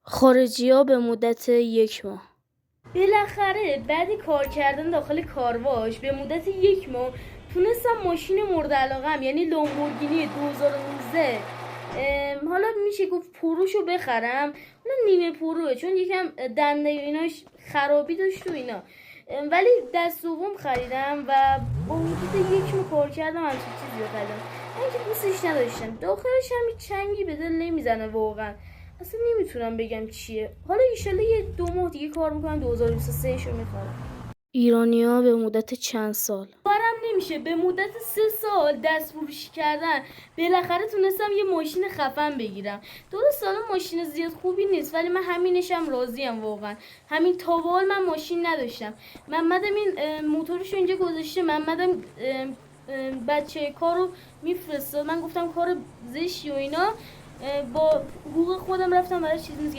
خارجی‌ها به مدت 1 ماه. بالاخره بعد کار کردن داخل کارواش به مدت 1 ماه تونستم ماشین مورد علاقه‌ام یعنی لامبورگینی 2019 حالا میشه گفت پروشو بخرم. اون نیمه پروه چون یکم دنده ایناش خرابی داشت و اینا، ولی دست دوم خریدم و با حدود 1 ماه کار کردم همچین چیزی رو خریدم. من که دوستش نداشتم، داخلش هم چنگی به دل نمیزنه واقعا، اصلا نمیتونم بگم چیه. حالا ایشالله یه 2 ماه دیگه کار میکنم 2023 شو میخرم. ایرانی‌ها به مدت چند سال. باورم نمیشه به مدت 3 سال دست فروشی کردن بالاخره تونستم یه ماشین خفن بگیرم. درست سالا ماشین زیاد خوبی نیست ولی من همینشم راضیم واقعا. همین تا به حال من ماشین نداشتم. محمدم این موتورشو اینجا گذاشته، محمدم بچه کارو میفرستاد، من گفتم کار زشتی و اینا، با حقوق خودم رفتم برای چیز نیست.